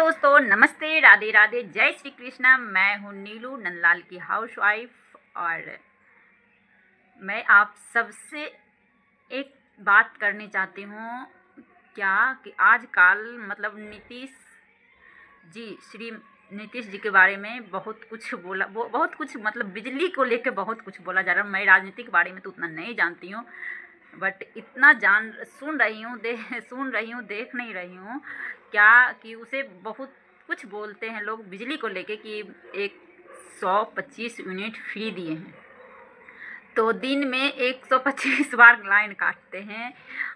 दोस्तों, नमस्ते, राधे राधे, जय श्री कृष्णा। मैं हूँ नीलू नंदलाल की हाउसवाइफ और मैं आप सबसे एक बात करनी चाहती हूँ। क्या कि आजकल मतलब श्री नीतीश जी के बारे में बहुत कुछ बोला, बहुत कुछ मतलब बिजली को लेके बहुत कुछ बोला जा रहा है। मैं राजनीति के बारे में तो उतना नहीं जानती हूँ, बट इतना सुन रही हूँ, देख नहीं रही हूँ क्या कि उसे बहुत कुछ बोलते हैं लोग बिजली को लेके कि 125 यूनिट फ्री दिए हैं, तो दिन में 125 बार लाइन काटते हैं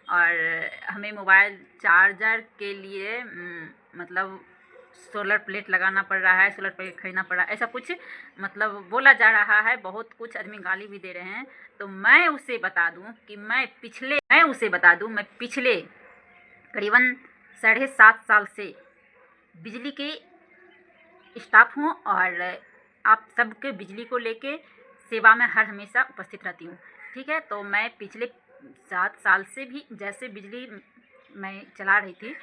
और हमें मोबाइल चार्जर के लिए मतलब सोलर प्लेट लगाना पड़ रहा है, सोलर प्लेट खरीदना पड़ रहा है, ऐसा कुछ मतलब बोला जा रहा है। बहुत कुछ आदमी गाली भी दे रहे हैं। तो मैं उसे बता दूं मैं पिछले करीबन 7.5 साल से बिजली के स्टाफ हूँ और आप सबके बिजली को लेके सेवा में हर हमेशा उपस्थित रहती हूँ। ठीक है, तो मैं पिछले 7 साल से भी जैसे बिजली मैं चला रही थी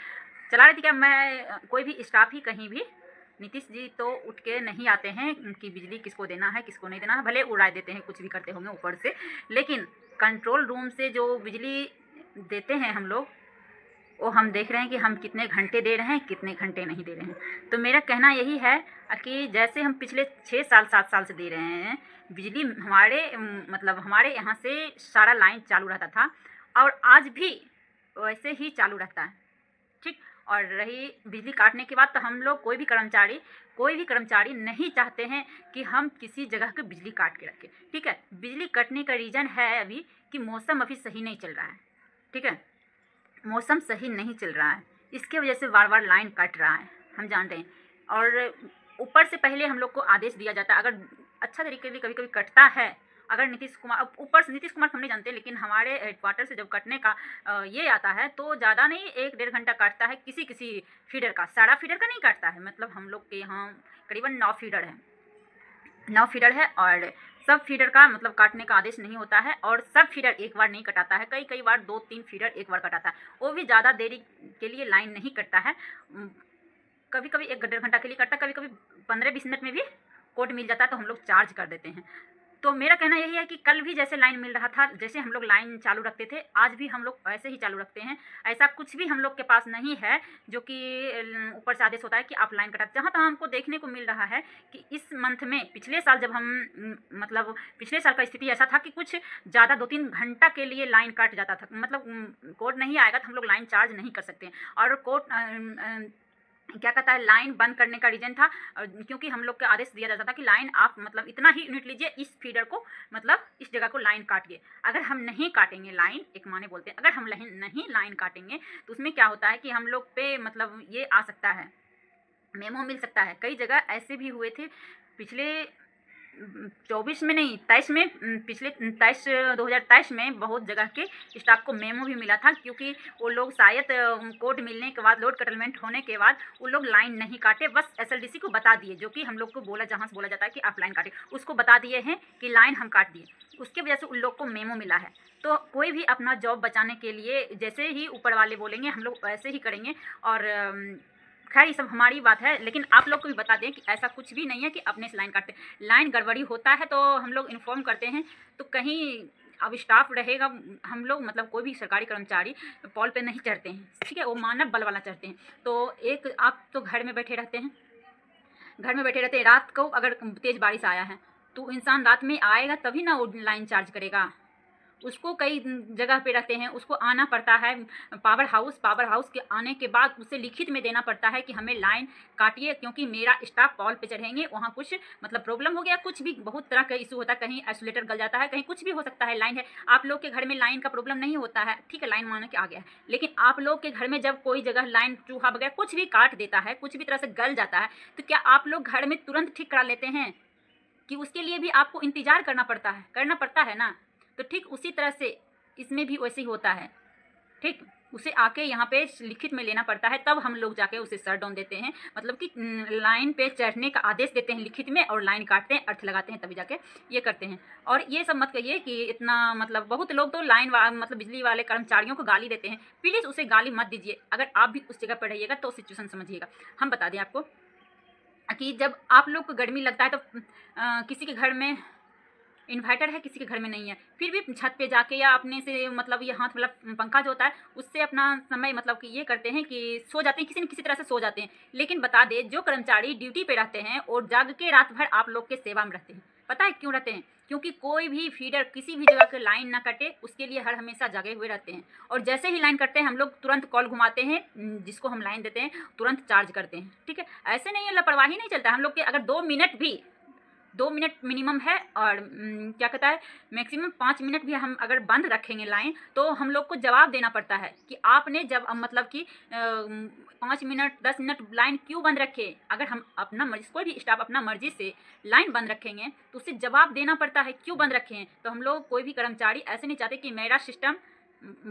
क्या, मैं कोई भी स्टाफ ही कहीं भी, नीतीश जी तो उठ के नहीं आते हैं कि बिजली किसको देना है किसको नहीं देना है, भले उड़ा देते हैं, कुछ भी करते होंगे ऊपर से, लेकिन कंट्रोल रूम से जो बिजली देते हैं हम लोग, वो हम देख रहे हैं कि हम कितने घंटे दे रहे हैं, कितने घंटे नहीं दे रहे हैं। तो मेरा कहना यही है कि जैसे हम पिछले 6 साल 7 साल से दे रहे हैं बिजली, हमारे यहाँ से सारा लाइन चालू रहता था और आज भी वैसे ही चालू रहता है। ठीक, और रही बिजली काटने के बाद, तो हम लोग कोई भी कर्मचारी नहीं चाहते हैं कि हम किसी जगह की बिजली काट के रखें। ठीक है, बिजली कटने का रीज़न है अभी कि मौसम अभी सही नहीं चल रहा है। ठीक है, मौसम सही नहीं चल रहा है, इसके वजह से बार बार लाइन कट रहा है, हम जान रहे हैं। और ऊपर से पहले हम लोग को आदेश दिया जाता है, अगर अच्छा तरीके से कभी कभी कटता है, अगर नीतीश कुमार, अब ऊपर से नीतीश कुमार को हम नहीं जानते, लेकिन हमारे हेडक्वार्टर से जब कटने का ये आता है तो ज़्यादा नहीं, 1-1.5 घंटा काटता है किसी किसी फीडर का, सारा फीडर का नहीं काटता है। मतलब हम लोग के यहाँ करीबन 9 फीडर है और सब फीडर का मतलब काटने का आदेश नहीं होता है, और सब फीडर एक बार नहीं कटाता है, कई बार 2-3 फीडर एक बार कटाता है, वो भी ज़्यादा देरी के लिए लाइन नहीं कटता है। कभी कभी 1-1.5 घंटा के लिए कटता है, कभी कभी 15-20 मिनट में भी कोड मिल जाता है, तो हम लोग चार्ज कर देते हैं। तो मेरा कहना यही है कि कल भी जैसे लाइन मिल रहा था, जैसे हम लोग लाइन चालू रखते थे, आज भी हम लोग ऐसे ही चालू रखते हैं। ऐसा कुछ भी हम लोग के पास नहीं है जो कि ऊपर से आदेश होता है कि आप लाइन कटा। जहाँ तक हमको देखने को मिल रहा है कि इस मंथ में, पिछले साल जब हम पिछले साल का स्थिति ऐसा था कि कुछ ज़्यादा 2-3 घंटा के लिए लाइन कट जाता था, मतलब कोड नहीं आएगा तो हम लोग लाइन चार्ज नहीं कर सकते। और कोड क्या कहता है, लाइन बंद करने का रीज़न था क्योंकि हम लोग को आदेश दिया जाता था कि लाइन आप मतलब इतना ही यूनिट लीजिए, इस फीडर को मतलब इस जगह को लाइन काटिए। अगर हम नहीं काटेंगे लाइन, एक माने बोलते हैं, अगर हम नहीं लाइन काटेंगे तो उसमें क्या होता है कि हम लोग पे मतलब ये आ सकता है, मेमो मिल सकता है। कई जगह ऐसे भी हुए थे पिछले 24 में नहीं, 23 में, पिछले 2023 में बहुत जगह के स्टाफ को मेमो भी मिला था, क्योंकि वो लोग शायद कोड मिलने के बाद, लोड कटलमेंट होने के बाद वो लोग लाइन नहीं काटे, बस एसएलडीसी को बता दिए, जो कि हम लोग को जहाँ से बोला जाता है कि आप लाइन काटें, उसको बता दिए हैं कि लाइन हम काट दिए, उसके वजह से उन लोग को मेमो मिला है। तो कोई भी अपना जॉब बचाने के लिए जैसे ही ऊपर वाले बोलेंगे हम लोग वैसे ही करेंगे। और खैर ये सब हमारी बात है, लेकिन आप लोग को भी बता दें कि ऐसा कुछ भी नहीं है कि अपने से लाइन काटते। लाइन गड़बड़ी होता है तो हम लोग इन्फॉर्म करते हैं, तो कहीं अब स्टाफ रहेगा, हम लोग मतलब कोई भी सरकारी कर्मचारी पॉल पे नहीं चढ़ते हैं। ठीक है, वो मानव बल वाला चढ़ते हैं। तो एक आप तो घर में बैठे रहते हैं, रात को अगर तेज़ बारिश आया है तो इंसान रात में आएगा तभी ना वो लाइन चार्ज करेगा, उसको कई जगह पे रहते हैं, उसको आना पड़ता है पावर हाउस के आने के बाद उसे लिखित में देना पड़ता है कि हमें लाइन काटिए, क्योंकि मेरा स्टाफ पॉल पे चढ़ेंगे, वहाँ कुछ मतलब प्रॉब्लम हो गया, कुछ भी बहुत तरह का इशू होता है, कहीं आइसोलेटर गल जाता है, कहीं कुछ भी हो सकता है। लाइन है, आप लोग के घर में लाइन का प्रॉब्लम नहीं होता है, ठीक है, लाइन मान के आ गया है, लेकिन आप लोग के घर में जब कोई जगह लाइन चूहा वगैरह कुछ भी काट देता है, कुछ भी तरह से गल जाता है, तो क्या आप लोग घर में तुरंत ठीक करा लेते हैं कि उसके लिए भी आपको इंतज़ार करना पड़ता है ना? तो ठीक उसी तरह से इसमें भी वैसे ही होता है। ठीक, उसे आके यहाँ पे लिखित में लेना पड़ता है, तब हम लोग जाके उसे शट डाउन देते हैं, मतलब कि लाइन पे चढ़ने का आदेश देते हैं लिखित में, और लाइन काटते हैं, अर्थ लगाते हैं, तभी जाके ये करते हैं। और ये सब मत कहिए कि इतना, मतलब बहुत लोग तो मतलब बिजली वाले कर्मचारियों को गाली देते हैं। प्लीज़ उसे गाली मत दीजिए। अगर आप भी उस जगह पर रहिएगा तो सिचुएशन समझिएगा। हम बता दें आपको कि जब आप लोग को गर्मी लगता है तो किसी के घर में इन्वर्टर है, किसी के घर में नहीं है, फिर भी छत पे जाके या अपने से, मतलब ये हाथ वाला पंखा जो होता है उससे अपना समय, मतलब कि ये करते हैं कि सो जाते हैं, किसी न किसी तरह से सो जाते हैं। लेकिन बता दे, जो कर्मचारी ड्यूटी पे रहते हैं और जाग के रात भर आप लोग के सेवा में रहते हैं, पता है क्यों रहते हैं? क्योंकि कोई भी फीडर किसी भी जगह के लाइन ना कटे, उसके लिए हर हमेशा जगे हुए रहते हैं। और जैसे ही लाइन कटते हैं हम लोग तुरंत कॉल घुमाते हैं, जिसको हम लाइन देते हैं तुरंत चार्ज करते हैं। ठीक है, ऐसे नहीं है, लापरवाही नहीं चलता हम लोग के। अगर 2 मिनट मिनिमम है, और क्या कहता है, मैक्सिमम 5 मिनट भी हम अगर बंद रखेंगे लाइन, तो हम लोग को जवाब देना पड़ता है कि आपने जब, मतलब कि 5 मिनट 10 मिनट लाइन क्यों बंद रखे। अगर हम अपना मर्जी, कोई भी स्टाफ अपना मर्जी से लाइन बंद रखेंगे तो उसे जवाब देना पड़ता है क्यों बंद रखे हैं। तो हम लोग, कोई भी कर्मचारी ऐसे नहीं चाहते कि मेरा सिस्टम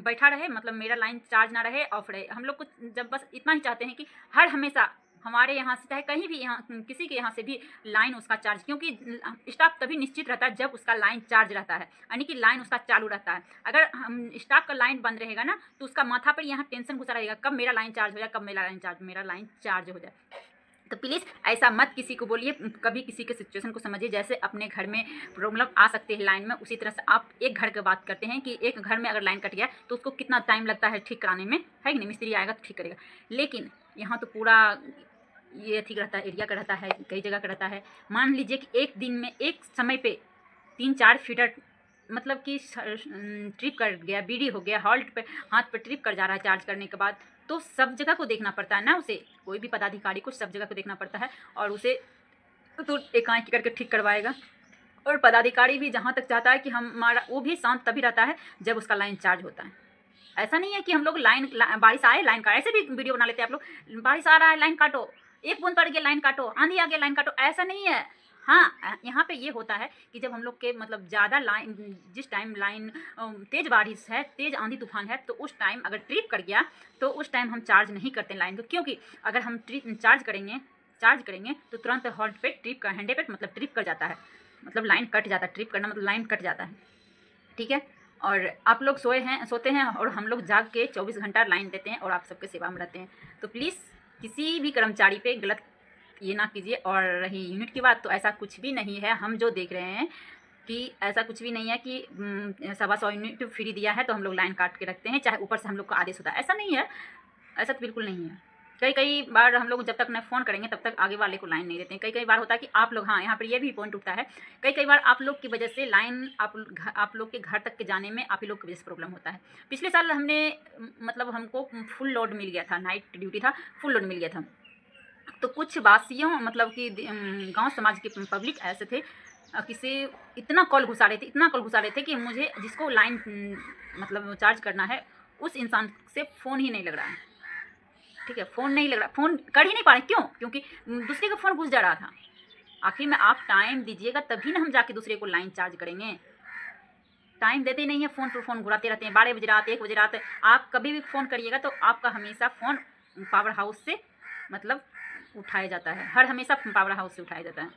बैठा रहे, मतलब मेरा लाइन चार्ज ना रहे, ऑफ रहे। हम लोग को जब बस इतना ही चाहते हैं कि हर हमेशा हमारे यहाँ से, चाहे कहीं भी, यहाँ किसी के यहाँ से भी लाइन उसका चार्ज, क्योंकि स्टाफ तभी निश्चित रहता है जब उसका लाइन चार्ज रहता है, यानी कि लाइन उसका चालू रहता है। अगर हम स्टाफ का लाइन बंद रहेगा ना, तो उसका माथा पर यहाँ टेंशन घुसा रहेगा, कब मेरा लाइन चार्ज हो जाए, कब मेरा लाइन चार्ज हो जाए। तो प्लीज़ ऐसा मत किसी को बोलिए। कभी किसी के सिचुएशन को समझिए। जैसे अपने घर में प्रॉब्लम आ सकते हैं लाइन में, उसी तरह से आप एक घर की बात करते हैं कि एक घर में अगर लाइन कट गया तो उसको कितना टाइम लगता है ठीक कराने में, है कि नहीं? मिस्त्री आएगा तो ठीक करेगा। लेकिन यहाँ तो पूरा ये ठीक रहता है, एरिया का रहता है, कई जगह का रहता है। मान लीजिए कि एक दिन में एक समय पे 3-4 फीडर, मतलब कि ट्रिप कर गया, बीडी हो गया, हॉल्ट पे हाथ पे ट्रिप कर जा रहा है चार्ज करने के बाद, तो सब जगह को देखना पड़ता है ना उसे। कोई भी पदाधिकारी को सब जगह को देखना पड़ता है, और उसे तो एकाएक करके ठीक करवाएगा। और पदाधिकारी भी जहाँ तक चाहता है कि हमारा, वो भी शांत तभी रहता है जब उसका लाइन चार्ज होता है। ऐसा नहीं है कि हम लोग बारिश आए लाइन काटो, ऐसे भी वीडियो बना लेते हैं आप लोग, बारिश आ रहा है लाइन काटो, एक बूंद पड़ गया लाइन काटो, आंधी आ गया लाइन काटो, ऐसा नहीं है। हाँ, यहाँ पे ये होता है कि जब हम लोग के, मतलब ज़्यादा लाइन, जिस टाइम लाइन तेज़ बारिश है, तेज़ आंधी तूफान है, तो उस टाइम अगर ट्रिप कर गया तो उस टाइम हम चार्ज नहीं करते लाइन को। क्योंकि अगर हम चार्ज करेंगे तो तुरंत हॉल्ट पे ट्रिप कर, हैंडे पे मतलब ट्रिप कर जाता है, मतलब लाइन कट जाता है। ट्रिप करना मतलब लाइन कट जाता है, ठीक है। और आप लोग सोते हैं और हम लोग जाग के 24 घंटा लाइन देते हैं और आप सबके सेवा में रहते हैं। तो प्लीज़ किसी भी कर्मचारी पे गलत ये ना कीजिए। और रही यूनिट की बात, तो ऐसा कुछ भी नहीं है। हम जो देख रहे हैं कि ऐसा कुछ भी नहीं है कि 125 यूनिट फ्री दिया है तो हम लोग लाइन काट के रखते हैं, चाहे ऊपर से हम लोग का आदेश होता है, ऐसा नहीं है। ऐसा तो बिल्कुल नहीं है। कई बार हम लोग जब तक न फ़ोन करेंगे तब तक आगे वाले को लाइन नहीं देते हैं। कई बार होता है कि आप लोग, हाँ, यहाँ पर ये भी पॉइंट उठता है, कई बार आप लोग की वजह से लाइन आप लोग के घर तक के जाने में आप ही लोग की वजह से प्रॉब्लम होता है। पिछले साल हमने, मतलब हमको फुल लोड मिल गया था, नाइट ड्यूटी था, फुल लोड मिल गया था। तो कुछ वासियों, मतलब कि गांव समाज के पब्लिक ऐसे थे, किसी इतना कॉल घुसा रहे थे कि मुझे, जिसको लाइन मतलब चार्ज करना है, उस इंसान से फ़ोन ही नहीं लग रहा है। ठीक है, फ़ोन नहीं लग रहा, फ़ोन कर ही नहीं पा रहे। क्यों? क्योंकि दूसरे का फ़ोन घुस जा रहा था। आखिर में आप टाइम दीजिएगा तभी ना हम जाके दूसरे को लाइन चार्ज करेंगे। टाइम देते ही नहीं है, फ़ोन पर फ़ोन घुराते रहते हैं। 12 बजे रात, 1 बजे रात, आप कभी भी फ़ोन करिएगा तो आपका हमेशा फ़ोन पावर हाउस से, मतलब उठाया जाता है, हर हमेशा पावर हाउस से उठाया जाता है।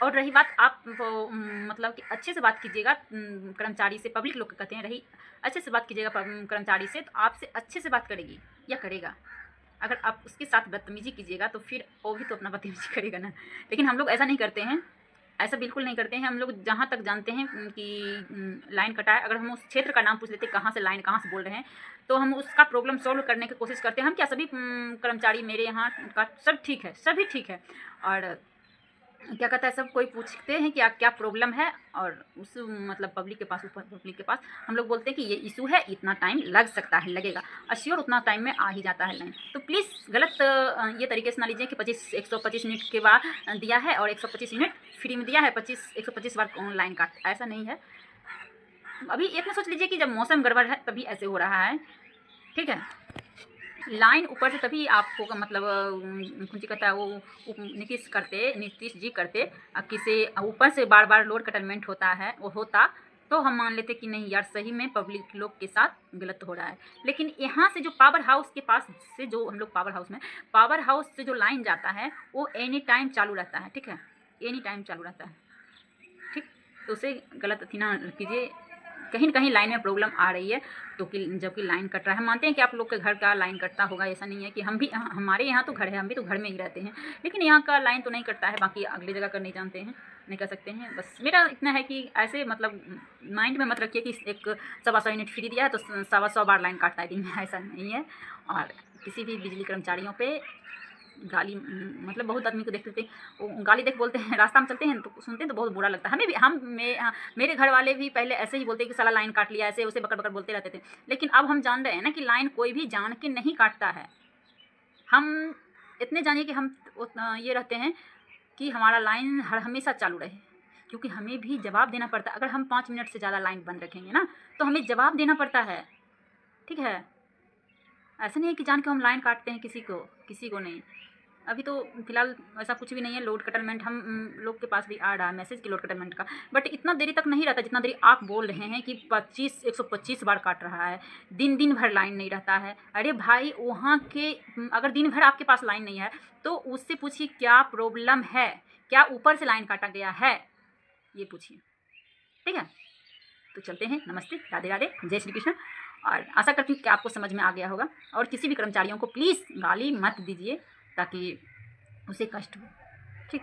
और रही बात, आप मतलब कि अच्छे से बात कीजिएगा कर्मचारी से। पब्लिक लोग कहते हैं, रही अच्छे से बात कीजिएगा कर्मचारी से, तो आपसे अच्छे से बात करेगी या करेगा। अगर आप उसके साथ बदतमीजी कीजिएगा तो फिर वो भी तो अपना बदतमीजी करेगा ना। लेकिन हम लोग ऐसा नहीं करते हैं, ऐसा बिल्कुल नहीं करते हैं। हम लोग जहाँ तक जानते हैं कि लाइन कटा है, अगर हम उस क्षेत्र का नाम पूछ लेते, कहाँ से लाइन, कहाँ से बोल रहे हैं, तो हम उसका प्रॉब्लम सॉल्व करने की कोशिश करते हैं। हम क्या, सभी कर्मचारी मेरे यहाँ का सब ठीक है, सभी ठीक है। और क्या कहता है, सब कोई पूछते हैं कि आप क्या प्रॉब्लम है, और उस, मतलब पब्लिक के पास हम लोग बोलते हैं कि ये इशू है, इतना टाइम लग सकता है, लगेगा, अश्योर उतना टाइम में आ ही जाता है लाइन। तो प्लीज़ गलत ये तरीके से ना लीजिए कि 125 यूनिट के बाद दिया है और 125 यूनिट फ्री में दिया है, 125 बार लाइन काट, ऐसा नहीं है। अभी इतना सोच लीजिए कि जब मौसम गड़बड़ है तभी ऐसे हो रहा है, ठीक है। लाइन ऊपर से तभी आपको, मतलब कौन सी कहता है वो, नीतीश जी करते, किसी ऊपर से बार बार लोड कटलमेंट होता है, वो होता तो हम मान लेते कि नहीं यार सही में पब्लिक लोग के साथ गलत हो रहा है। लेकिन यहाँ से जो पावर हाउस के पास से जो हम लोग पावर हाउस से जो लाइन जाता है वो एनी टाइम चालू रहता है, ठीक है, एनी टाइम चालू रहता है, ठीक। तो उसे गलत अथी ना कीजिए, कहीं न कहीं लाइन में प्रॉब्लम आ रही है तो कि जबकि लाइन कट रहा है। हम मानते हैं कि आप लोग के घर का लाइन कटता होगा, ऐसा नहीं है कि हम भी, हमारे यहाँ तो घर है, हम भी तो घर में ही रहते हैं, लेकिन यहाँ का लाइन तो नहीं कटता है, बाकी अगली जगह का नहीं जानते हैं, नहीं कर सकते हैं। बस मेरा इतना है कि ऐसे मतलब माइंड में मत रखिए कि एक 125 यूनिट फ्री दिया है तो 125 बार लाइन काटता है दिन में, ऐसा नहीं है। और किसी भी बिजली कर्मचारियों पे गाली, मतलब बहुत आदमी को देखते थे वो गाली देख बोलते हैं, रास्ता में चलते हैं तो सुनते हैं तो बहुत बुरा लगता है हमें भी। मेरे घर वाले भी पहले ऐसे ही बोलते कि साला लाइन काट लिया, ऐसे उसे बकर बकर बोलते रहते थे। लेकिन अब हम जान रहे हैं ना कि लाइन कोई भी जान के नहीं काटता है। हम इतने जानिए कि हम ये रहते हैं कि हमारा लाइन हमेशा चालू रहे, क्योंकि हमें भी जवाब देना पड़ता है। अगर हम 5 मिनट से ज़्यादा लाइन बंद रखेंगे ना तो हमें जवाब देना पड़ता है, ठीक है। ऐसा नहीं है कि जान के हम लाइन काटते हैं किसी को नहीं। अभी तो फिलहाल ऐसा कुछ भी नहीं है, लोड कटलमेंट हम लोग के पास भी आ रहा है मैसेज कि लोड कटलमेंट का, बट इतना देरी तक नहीं रहता जितना देरी आप बोल रहे हैं कि 125 बार काट रहा है, दिन भर लाइन नहीं रहता है। अरे भाई वहाँ के अगर दिन भर आपके पास लाइन नहीं है तो उससे पूछिए क्या प्रॉब्लम है, क्या ऊपर से लाइन काटा गया है, ये पूछिए, ठीक है। तो चलते हैं, नमस्ते, राधे राधे, जय श्री कृष्ण। और आशा करती हूँ कि आपको समझ में आ गया होगा। और किसी भी कर्मचारियों को प्लीज़ गाली मत दीजिए ताकि उसे कष्ट हो, ठीक।